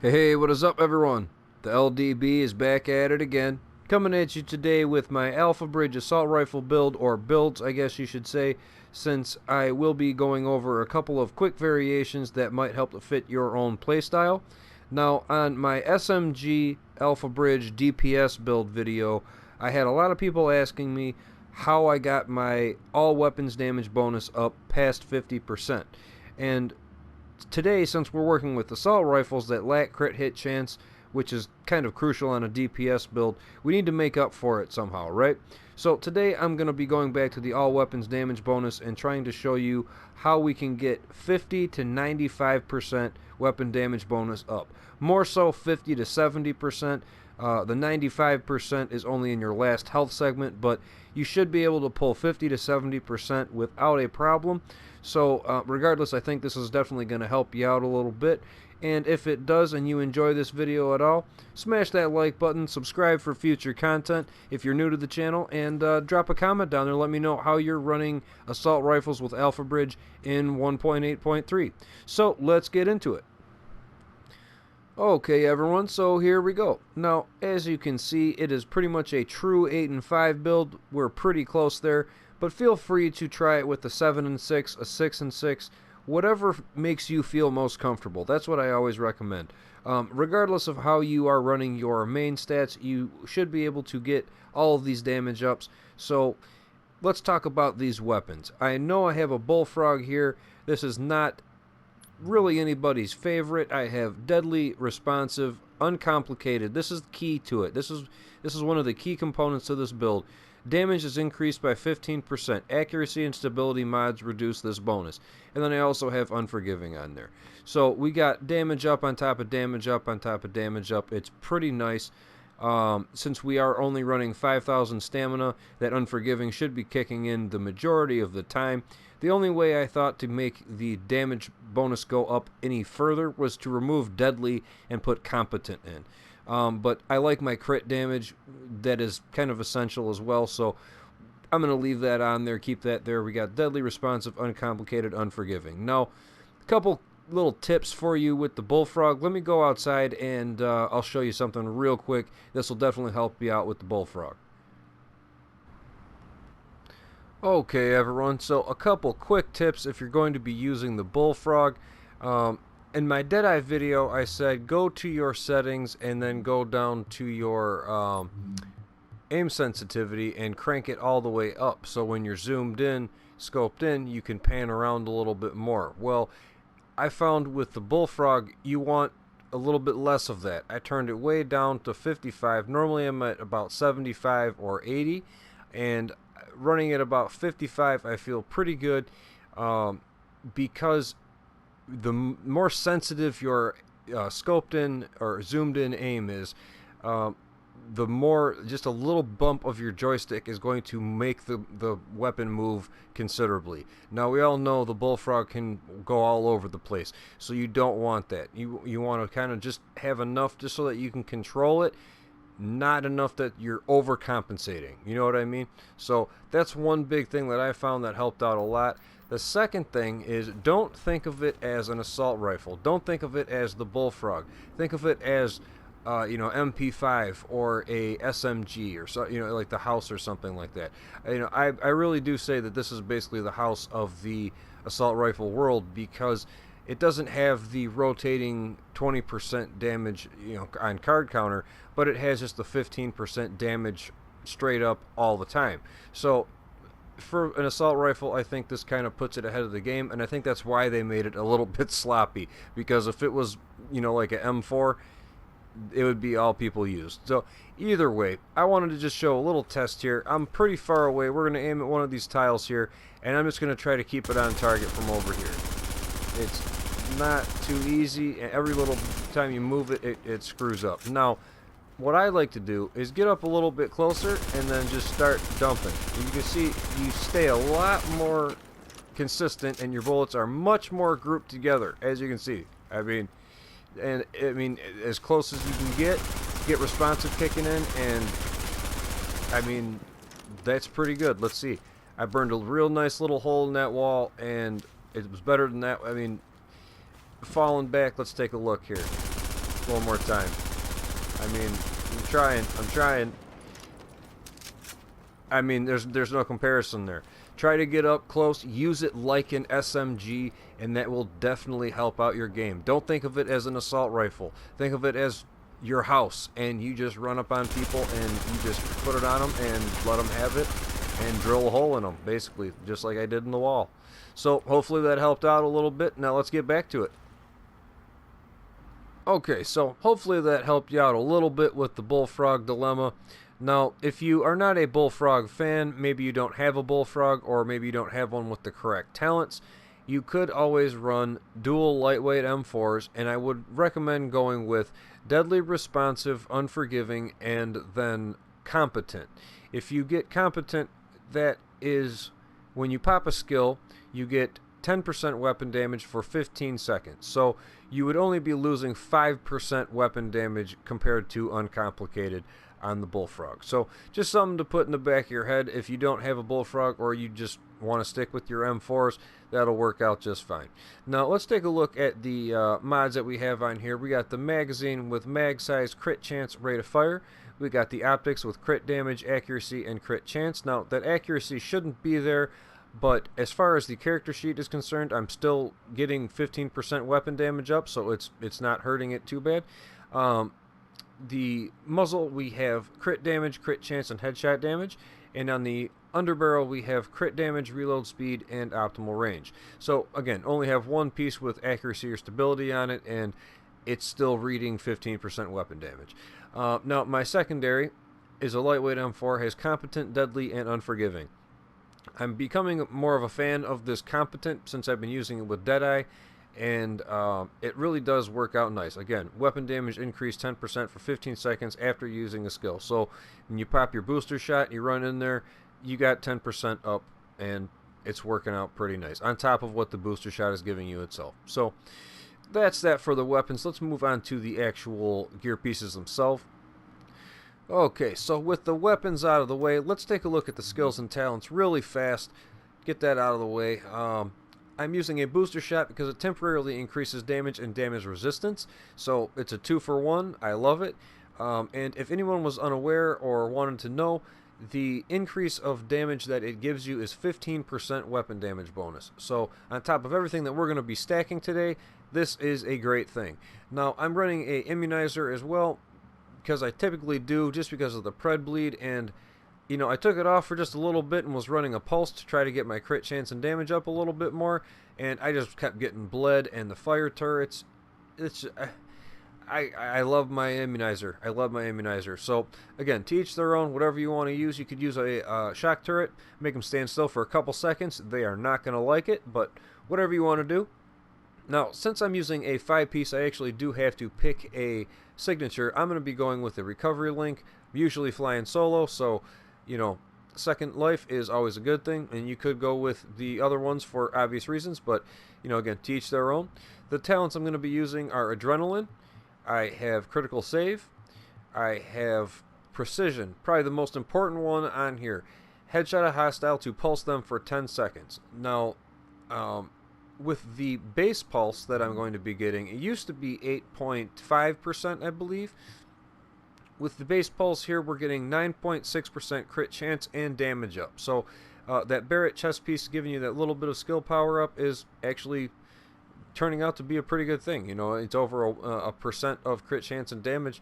Hey, what is up, everyone? The LDB is back at it again, coming at you today with my Alphabridge assault rifle build, or builds, I guess you should say, since I will be going over a couple of quick variations that might help to fit your own playstyle. Now, on my SMG Alphabridge DPS build video, I had a lot of people asking me how I got my all weapons damage bonus up past 50%. And today, since we're working with assault rifles that lack crit hit chance, which is kind of crucial on a DPS build, we need to make up for it somehow, right? So today I'm going to be going back to the all weapons damage bonus and trying to show you how we can get 50 to 95% weapon damage bonus up. More so 50 to 70%. The 95% is only in your last health segment, but you should be able to pull 50 to 70% without a problem. So regardless, I think this is definitely going to help you out a little bit. And if it does and you enjoy this video at all, smash that like button, subscribe for future content if you're new to the channel, and drop a comment down there. Let me know how you're running assault rifles with Alphabridge in 1.8.3. So let's get into it. Okay, everyone, so here we go. Now, as you can see, it is pretty much a true 8 and 5 build. We're pretty close there, but feel free to try it with a 7 and 6, a 6 and 6, whatever makes you feel most comfortable. That's what I always recommend. Regardless of how you are running your main stats, you should be able to get all of these damage ups. So let's talk about these weapons. I know I have a bullfrog here. This is not really anybody's favorite. I have deadly, responsive, uncomplicated. This is the key to it. This is one of the key components of this build. Damage is increased by 15%. Accuracy and stability mods reduce this bonus. And then I also have Unforgiving on there. So we got damage up on top of damage up on top of damage up. It's pretty nice. Since we are only running 5,000 stamina, that Unforgiving should be kicking in the majority of the time. The only way I thought to make the damage bonus go up any further was to remove Deadly and put Competent in. But I like my crit damage. That is kind of essential as well, so I'm going to leave that on there, keep that there. We got Deadly, Responsive, Uncomplicated, Unforgiving. Now, a couple little tips for you with the bullfrog. Let me go outside and I'll show you something real quick. This will definitely help you out with the bullfrog. Okay, everyone, so a couple quick tips if you're going to be using the bullfrog. In my Deadeye video, I said go to your settings and then go down to your aim sensitivity and crank it all the way up, so when you're zoomed in, scoped in, you can pan around a little bit more. Well, I found with the bullfrog, you want a little bit less of that. I turned it way down to 55. Normally I'm at about 75 or 80, and running at about 55 I feel pretty good, because the more sensitive your scoped in or zoomed in aim is, the more just a little bump of your joystick is going to make the weapon move considerably. Now, we all know the bullfrog can go all over the place, so you don't want that. You want to kind of just have enough just so that you can control it, not enough that you're overcompensating. You know what I mean? So that's one big thing that I found that helped out a lot. The second thing is, don't think of it as an assault rifle. Don't think of it as the bullfrog. Think of it as MP5 or a SMG or so, like the house or something like that. I really do say that this is basically the house of the assault rifle world, because it doesn't have the rotating 20% damage, on card counter, but it has just the 15% damage straight up all the time. So for an assault rifle, I think this kind of puts it ahead of the game, and I think that's why they made it a little bit sloppy, because if it was, like an M4, it would be all people used. So either way, I wanted to just show a little test here. I'm pretty far away. We're going to aim at one of these tiles here, and I'm just going to try to keep it on target from over here. It's not too easy, and every little time you move it, it screws up. Now, what I like to do is get up a little bit closer and then just start dumping. And you can see you stay a lot more consistent, and your bullets are much more grouped together, as you can see. I mean, as close as you can get responsive kicking in, and I mean, that's pretty good. Let's see. I burned a real nice little hole in that wall, and it was better than that. I mean, falling back, let's take a look here. one more time. I mean, I'm trying. I mean, there's no comparison there. Try to get up close, use it like an SMG, and that will definitely help out your game. Don't think of it as an assault rifle. Think of it as your house, and you just run up on people and you just put it on them and let them have it and drill a hole in them, basically, just like I did in the wall. So hopefully that helped out a little bit. Now let's get back to it. Okay, so hopefully that helped you out a little bit with the bullfrog dilemma. Now, if you are not a bullfrog fan, maybe you don't have a bullfrog, or maybe you don't have one with the correct talents, you could always run dual lightweight M4s, and I would recommend going with deadly responsive, unforgiving, and then competent. If you get competent, that is when you pop a skill, you get 10% weapon damage for 15 seconds. So you would only be losing 5% weapon damage compared to uncomplicated on the bullfrog. So just something to put in the back of your head. If you don't have a bullfrog or you just want to stick with your M4s, that'll work out just fine. Now let's take a look at the mods that we have on here. We got the magazine with mag size, crit chance, rate of fire. We got the optics with crit damage, accuracy, and crit chance. Now that accuracy shouldn't be there, but as far as the character sheet is concerned, I'm still getting 15% weapon damage up, so it's not hurting it too bad. The muzzle, we have crit damage, crit chance, and headshot damage. And on the underbarrel, we have crit damage, reload speed, and optimal range. So again, only have one piece with accuracy or stability on it, and it's still reading 15% weapon damage. Now, my secondary is a lightweight M4, has competent, deadly, and unforgiving. I'm becoming more of a fan of this competent since I've been using it with Deadeye, and it really does work out nice. Again, weapon damage increased 10% for 15 seconds after using a skill. So when you pop your booster shot, you run in there, you got 10% up, and it's working out pretty nice, on top of what the booster shot is giving you itself. So that's that for the weapons. Let's move on to the actual gear pieces themselves. Okay, so with the weapons out of the way, let's take a look at the skills and talents really fast. Get that out of the way. I'm using a booster shot because it temporarily increases damage and damage resistance. So it's a 2-for-1. I love it. And if anyone was unaware or wanted to know, the increase of damage that it gives you is 15% weapon damage bonus. So on top of everything that we're going to be stacking today, this is a great thing. Now I'm running a immunizer as well, because I typically do, just because of the pred bleed, and you know, I took it off for just a little bit and was running a pulse to try to get my crit chance and damage up a little bit more, and I just kept getting bled. And the fire turrets, I love my immunizer. I love my immunizer. So again, to each their own. Whatever you want to use. You could use a shock turret, make them stand still for a couple seconds. They are not going to like it, but whatever you want to do. Now, since I'm using a 5-piece, I actually do have to pick a signature. I'm going to be going with the recovery link. I'm usually flying solo, so, you know, second life is always a good thing, and you could go with the other ones for obvious reasons, but, you know, again, to each their own. The talents I'm going to be using are Adrenaline. I have Critical Save. I have Precision, probably the most important one on here. Headshot a hostile to pulse them for 10 seconds. Now, with the base pulse that I'm going to be getting, it used to be 8.5%, I believe. With the base pulse here, we're getting 9.6% crit chance and damage up. So that Barrett chest piece giving you that little bit of skill power up is actually turning out to be a pretty good thing. You know, it's over a percent of crit chance and damage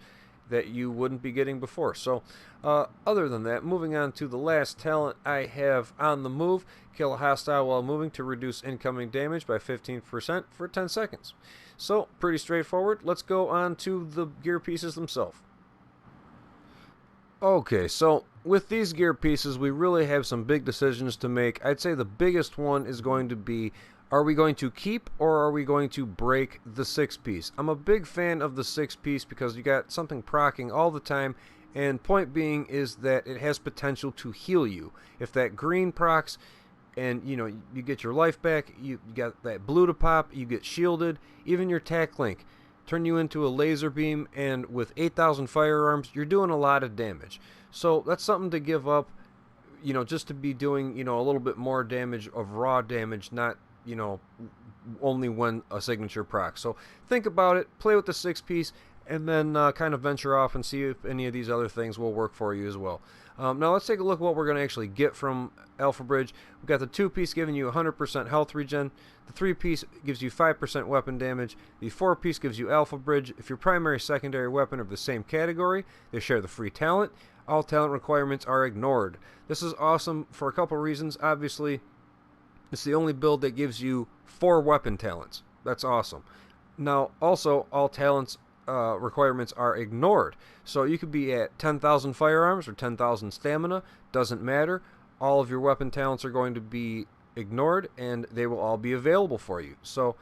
that you wouldn't be getting before. So other than that, moving on to the last talent I have on the move, kill a hostile while moving to reduce incoming damage by 15% for 10 seconds. So pretty straightforward. Let's go on to the gear pieces themselves. Okay, so with these gear pieces, we really have some big decisions to make. I'd say the biggest one is going to be, are we going to keep or are we going to break the 6-piece? I'm a big fan of the 6-piece because you got something proccing all the time, and point being is that it has potential to heal you. If that green procs and, you know, you get your life back, you got that blue to pop, you get shielded, even your tac link turn you into a laser beam, and with 8,000 firearms, you're doing a lot of damage. So that's something to give up, you know, just to be doing, you know, a little bit more damage of raw damage, not, you know, only when a signature proc. So think about it, play with the 6-piece, and then kind of venture off and see if any of these other things will work for you as well. Now let's take a look at what we're going to actually get from Alphabridge. We've got the 2-piece giving you 100% health regen. The 3-piece gives you 5% weapon damage. The 4-piece gives you Alphabridge. If your primary secondary weapon are of the same category, they share the free talent. All talent requirements are ignored. This is awesome for a couple reasons. Obviously, it's the only build that gives you 4 weapon talents. That's awesome. Now, also, all talents requirements are ignored. So you could be at 10,000 firearms or 10,000 stamina. Doesn't matter. All of your weapon talents are going to be ignored, and they will all be available for you. So,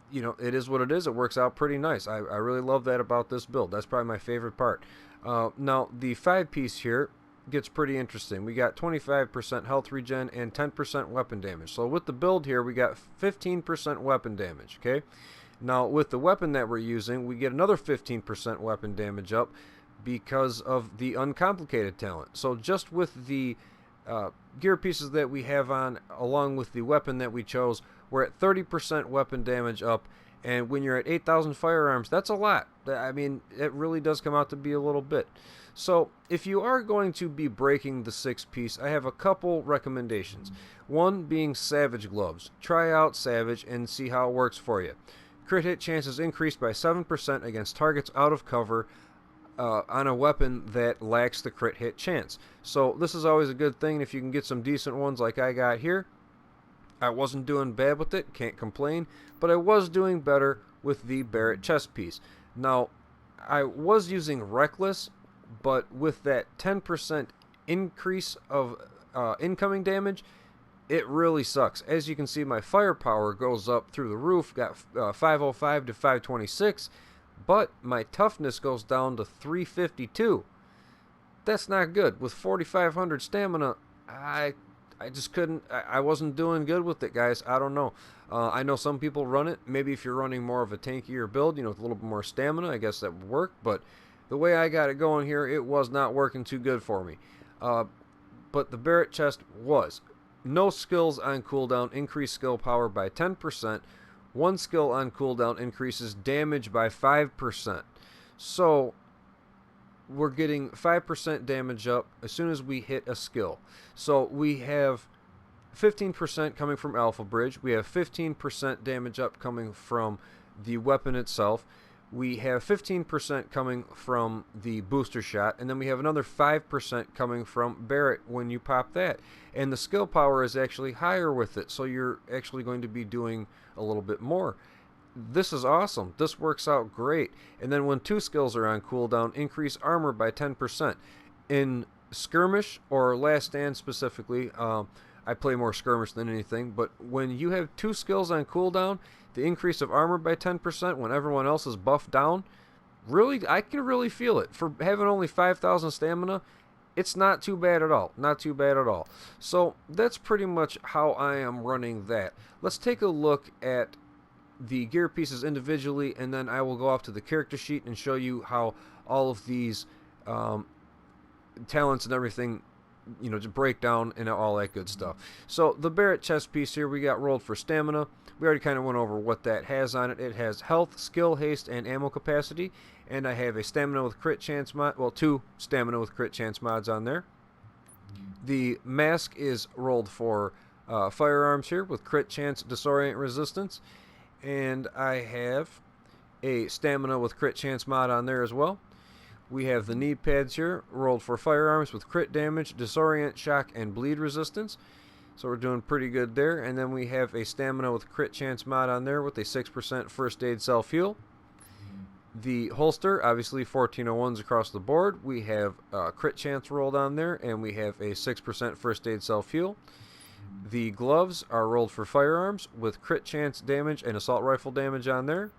you know, it is what it is. It works out pretty nice. I really love that about this build. That's probably my favorite part. Now, the 5-piece here gets pretty interesting. We got 25% health regen and 10% weapon damage. So with the build here, we got 15% weapon damage, okay? Now, with the weapon that we're using, we get another 15% weapon damage up because of the uncomplicated talent. So just with the gear pieces that we have on, along with the weapon that we chose, we're at 30% weapon damage up. And when you're at 8,000 firearms, that's a lot. I mean, it really does come out to be a little bit. So if you are going to be breaking the 6-piece, I have a couple recommendations. One being Savage Gloves. Try out Savage and see how it works for you. Crit hit chances increased by 7% against targets out of cover on a weapon that lacks the crit hit chance. So this is always a good thing if you can get some decent ones like I got here. I wasn't doing bad with it, can't complain, but I was doing better with the Barrett chest piece. Now, I was using Reckless, but with that 10% increase of incoming damage, it really sucks. As you can see, my firepower goes up through the roof, got 505 to 526, but my toughness goes down to 352. That's not good. With 4,500 stamina, I just couldn't, I wasn't doing good with it, guys. I don't know. I know some people run it. Maybe if you're running more of a tankier build, you know, with a little bit more stamina, I guess that would work. But the way I got it going here, it was not working too good for me. But the Barrett chest was. No skills on cooldown increase skill power by 10%. One skill on cooldown increases damage by 5%. So we're getting 5% damage up as soon as we hit a skill. So we have 15% coming from Alphabridge. We have 15% damage up coming from the weapon itself. We have 15% coming from the booster shot, and then we have another 5% coming from Barrett when you pop that. And the skill power is actually higher with it, so you're actually going to be doing a little bit more. This is awesome. This works out great. And then when 2 skills are on cooldown, increase armor by 10%. In skirmish or last stand specifically, I play more skirmish than anything, but when you have 2 skills on cooldown, the increase of armor by 10% when everyone else is buffed down, really, I can really feel it. For having only 5,000 stamina, it's not too bad at all. Not too bad at all. So that's pretty much how I am running that. Let's take a look at the gear pieces individually, and then I will go off to the character sheet and show you how all of these talents and everything, you know, to break down and all that good stuff. So the Barrett chest piece here, we got rolled for stamina. We already kind of went over what that has on it. It has health, skill, haste, and ammo capacity. And I have a stamina with crit chance mod, well, 2 stamina with crit chance mods on there. The mask is rolled for firearms here with crit chance, disorient, resistance. And I have a stamina with crit chance mod on there as well. We have the knee pads here rolled for firearms with crit damage, disorient, shock, and bleed resistance. So we're doing pretty good there. And then we have a stamina with crit chance mod on there with a 6% first aid self-heal. The holster, obviously 1401s across the board. We have crit chance rolled on there, and we have a 6% first aid self-heal. The gloves are rolled for firearms with crit chance damage and assault rifle damage on there.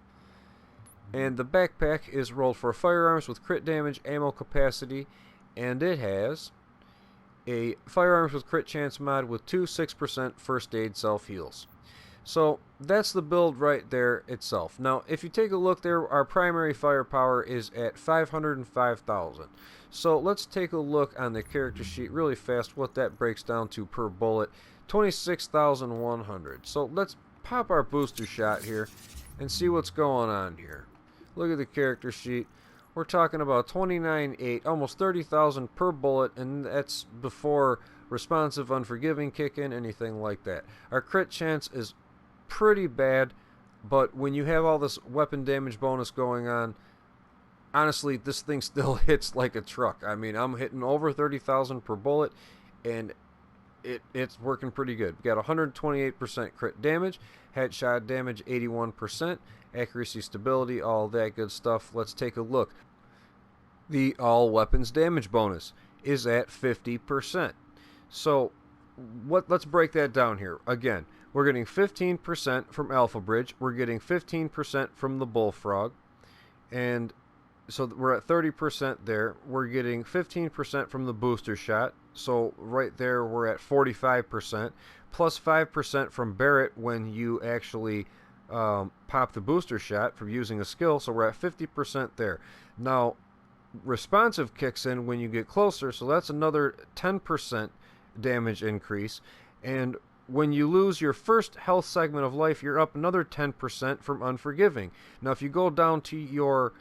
And the backpack is rolled for firearms with crit damage, ammo capacity, and it has a firearms with crit chance mod with 2 6% first aid self-heals. So that's the build right there itself. Now, if you take a look there, our primary firepower is at 505,000. So let's take a look on the character sheet really fast what that breaks down to per bullet. 26,100. So let's pop our booster shot here and see what's going on here. Look at the character sheet. We're talking about 29.8, almost 30,000 per bullet, and that's before responsive, unforgiving kick in, anything like that. Our crit chance is pretty bad, but when you have all this weapon damage bonus going on, honestly, this thing still hits like a truck. I mean, I'm hitting over 30,000 per bullet, and it's working pretty good. We got 128% crit damage, headshot damage 81%, accuracy, stability, all that good stuff. Let's take a look. The all weapons damage bonus is at 50%. So let's break that down here. Again, we're getting 15% from Alphabridge. We're getting 15% from the Bullfrog. And so we're at 30% there. We're getting 15% from the booster shot. So right there we're at 45%. Plus 5% from Barrett when you actually pop the booster shot from using a skill. So we're at 50% there. Now, responsive kicks in when you get closer. So that's another 10% damage increase. And when you lose your first health segment of life, you're up another 10% from unforgiving. Now, if you go down to your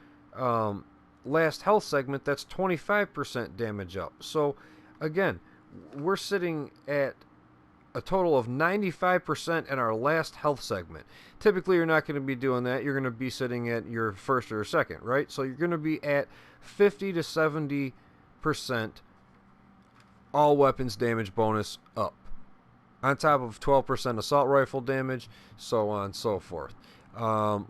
last health segment, that's 25% damage up. So, again, we're sitting at a total of 95% in our last health segment. Typically, you're not going to be doing that. You're going to be sitting at your first or second, right? So you're going to be at 50 to 70% all weapons damage bonus up, on top of 12% assault rifle damage, so on and so forth.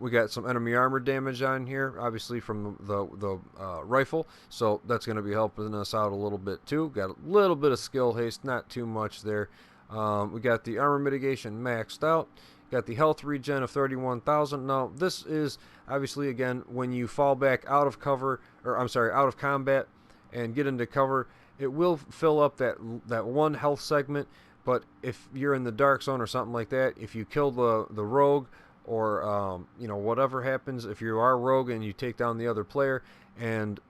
We got some enemy armor damage on here, obviously from the rifle, so that's going to be helping us out a little bit too. Got a little bit of skill haste, not too much there. We got the armor mitigation maxed out. Got the health regen of 31,000. Now, this is obviously, again, when you fall back out of cover, or I'm sorry, out of combat and get into cover, it will fill up that one health segment. But if you're in the dark zone or something like that, if you kill the rogue, or whatever happens, if you are rogue and you take down the other player and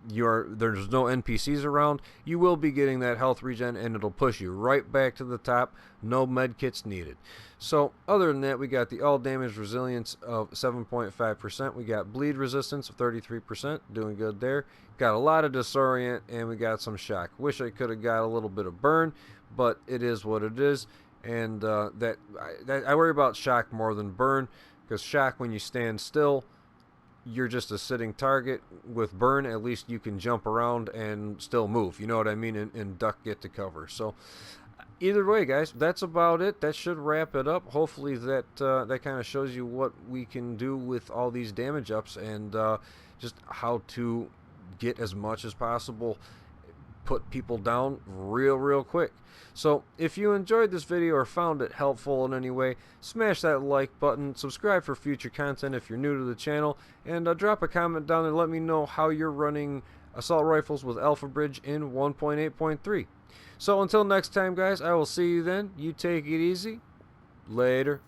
there's no NPCs around, you will be getting that health regen, and it'll push you right back to the top. No med kits needed. So other than that, we got the all damage resilience of 7.5%. We got bleed resistance of 33%, doing good there. Got a lot of disorient, and we got some shock. Wish I could have got a little bit of burn, but it is what it is. And I worry about shock more than burn, because shock, when you stand still, you're just a sitting target. With burn, at least you can jump around and still move, you know what I mean, and duck, get to cover. So either way, guys, that's about it. That should wrap it up. Hopefully that kind of shows you what we can do with all these damage ups, and just how to get as much as possible, put people down real quick. So if you enjoyed this video or found it helpful in any way, smash that like button, subscribe for future content if you're new to the channel, and drop a comment down and let me know how you're running assault rifles with Alphabridge in 1.8.3. So until next time, guys, I will see you then. You take it easy. Later.